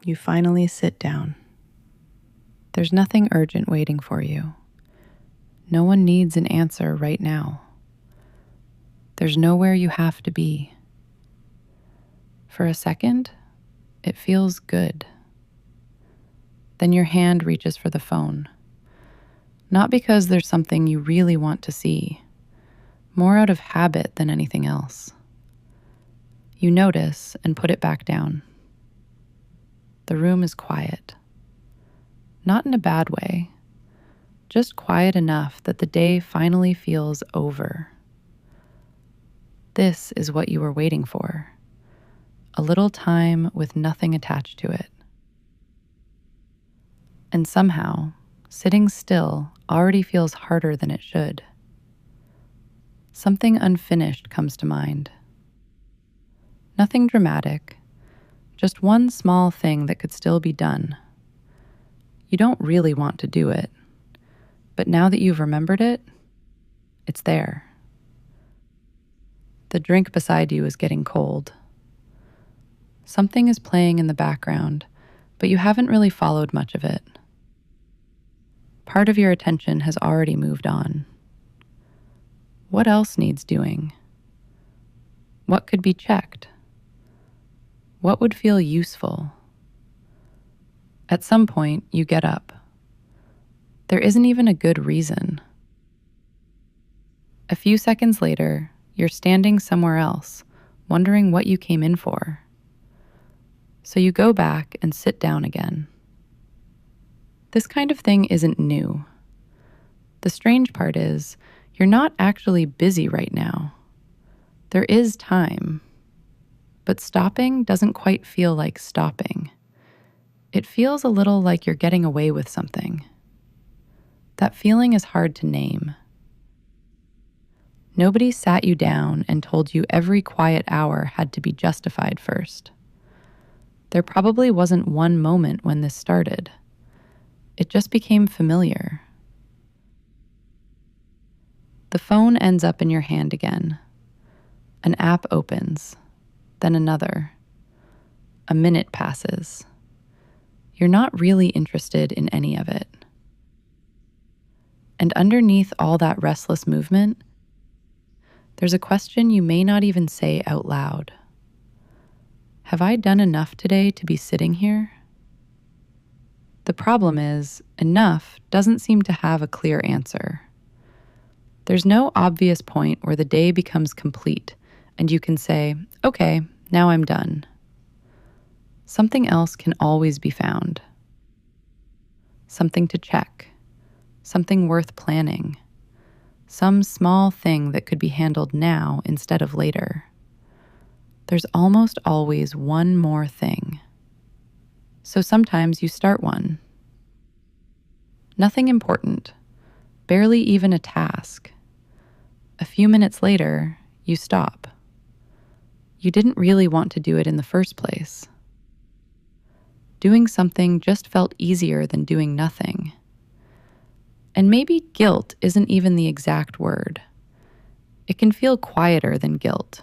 You finally sit down. There's nothing urgent waiting for you. No one needs an answer right now. There's nowhere you have to be. For a second, it feels good. Then your hand reaches for the phone. Not because there's something you really want to see, more out of habit than anything else. You notice and put it back down. The room is quiet. Not in a bad way, just quiet enough that the day finally feels over. This is what you were waiting for. A little time with nothing attached to it. And somehow, sitting still already feels harder than it should. Something unfinished comes to mind. Nothing dramatic, just one small thing that could still be done. You don't really want to do it, but now that you've remembered it, it's there. The drink beside you is getting cold. Something is playing in the background, but you haven't really followed much of it. Part of your attention has already moved on. What else needs doing? What could be checked? What would feel useful? At some point, you get up. There isn't even a good reason. A few seconds later, you're standing somewhere else, wondering what you came in for. So you go back and sit down again. This kind of thing isn't new. The strange part is, you're not actually busy right now. There is time. But stopping doesn't quite feel like stopping. It feels a little like you're getting away with something. That feeling is hard to name. Nobody sat you down and told you every quiet hour had to be justified first. There probably wasn't one moment when this started. It just became familiar. The phone ends up in your hand again. An app opens, then another. A minute passes. You're not really interested in any of it. And underneath all that restless movement, there's a question you may not even say out loud. Have I done enough today to be sitting here? The problem is, enough doesn't seem to have a clear answer. There's no obvious point where the day becomes complete and you can say, okay, now I'm done. Something else can always be found. Something to check. Something worth planning. Some small thing that could be handled now instead of later. There's almost always one more thing. So sometimes you start one. Nothing important, barely even a task. A few minutes later, you stop. You didn't really want to do it in the first place. Doing something just felt easier than doing nothing. And maybe guilt isn't even the exact word. It can feel quieter than guilt,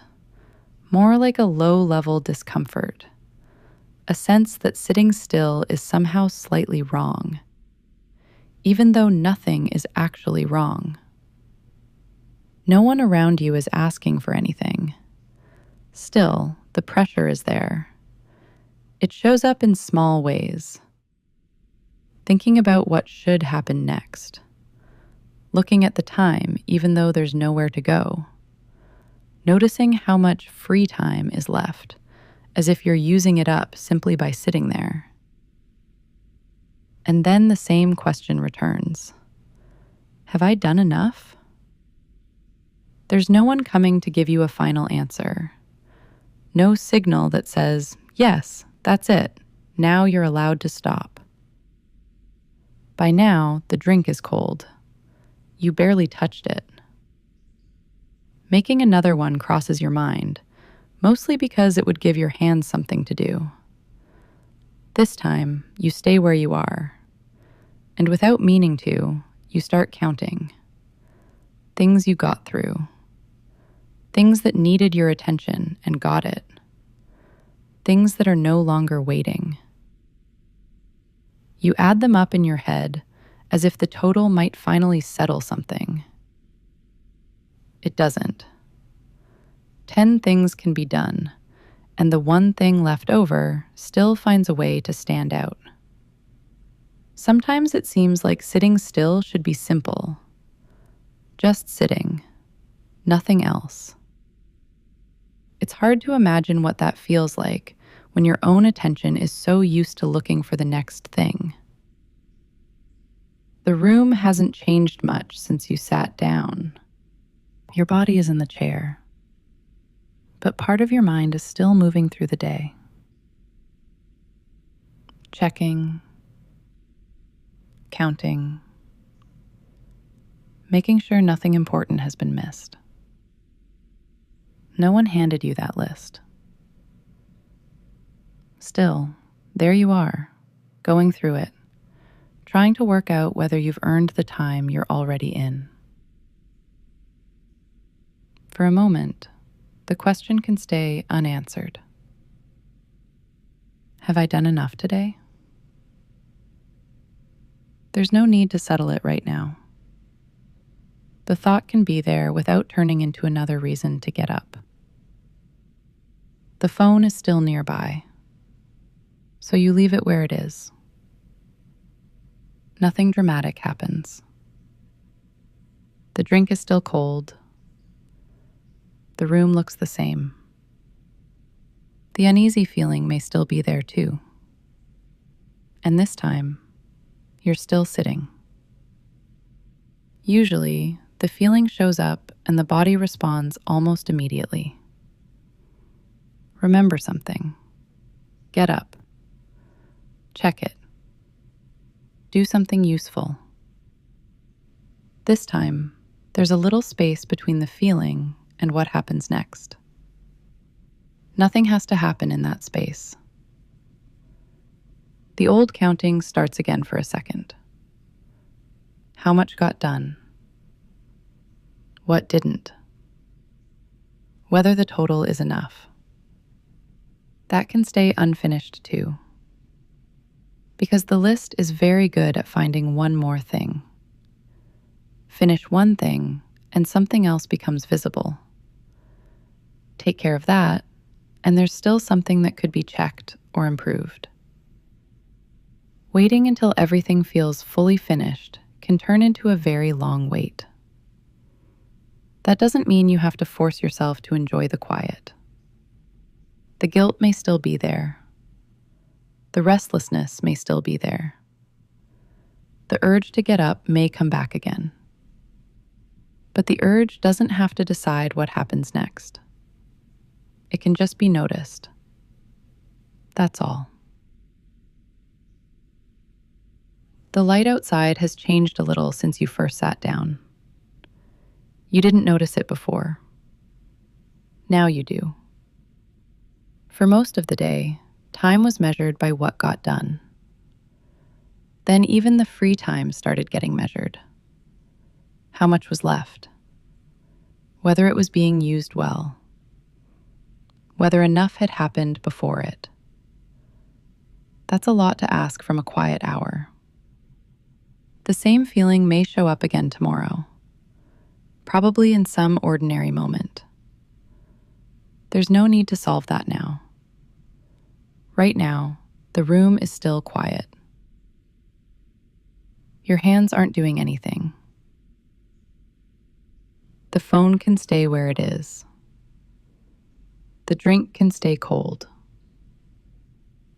more like a low-level discomfort, a sense that sitting still is somehow slightly wrong, even though nothing is actually wrong. No one around you is asking for anything. Still, the pressure is there. It shows up in small ways. Thinking about what should happen next. Looking at the time, even though there's nowhere to go. Noticing how much free time is left, as if you're using it up simply by sitting there. And then the same question returns. Have I done enough? There's no one coming to give you a final answer. No signal that says, yes, that's it. Now you're allowed to stop. By now, the drink is cold. You barely touched it. Making another one crosses your mind, mostly because it would give your hands something to do. This time, you stay where you are. And without meaning to, you start counting. Things you got through. Things that needed your attention and got it. Things that are no longer waiting. You add them up in your head as if the total might finally settle something. It doesn't. 10 things can be done, and the one thing left over still finds a way to stand out. Sometimes it seems like sitting still should be simple. Just sitting, nothing else. It's hard to imagine what that feels like when your own attention is so used to looking for the next thing. The room hasn't changed much since you sat down. Your body is in the chair, but part of your mind is still moving through the day. Checking, counting, making sure nothing important has been missed. No one handed you that list. Still, there you are, going through it, trying to work out whether you've earned the time you're already in. For a moment, the question can stay unanswered. Have I done enough today? There's no need to settle it right now. The thought can be there without turning into another reason to get up. The phone is still nearby, so you leave it where it is. Nothing dramatic happens. The drink is still cold. The room looks the same. The uneasy feeling may still be there too. And this time, you're still sitting. Usually, the feeling shows up and the body responds almost immediately. Remember something. Get up. Check it. Do something useful. This time, there's a little space between the feeling and what happens next. Nothing has to happen in that space. The old counting starts again for a second. How much got done? What didn't? Whether the total is enough. That can stay unfinished too. Because the list is very good at finding one more thing. Finish one thing, and something else becomes visible. Take care of that, and there's still something that could be checked or improved. Waiting until everything feels fully finished can turn into a very long wait. That doesn't mean you have to force yourself to enjoy the quiet. The guilt may still be there. The restlessness may still be there. The urge to get up may come back again. But the urge doesn't have to decide what happens next. It can just be noticed. That's all. The light outside has changed a little since you first sat down. You didn't notice it before. Now you do. For most of the day, time was measured by what got done. Then even the free time started getting measured. How much was left? Whether it was being used well. Whether enough had happened before it. That's a lot to ask from a quiet hour. The same feeling may show up again tomorrow, probably in some ordinary moment. There's no need to solve that now. Right now, the room is still quiet. Your hands aren't doing anything. The phone can stay where it is. The drink can stay cold.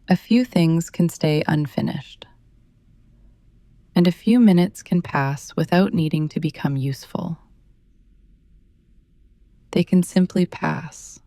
A few things can stay unfinished. And a few minutes can pass without needing to become useful. They can simply pass,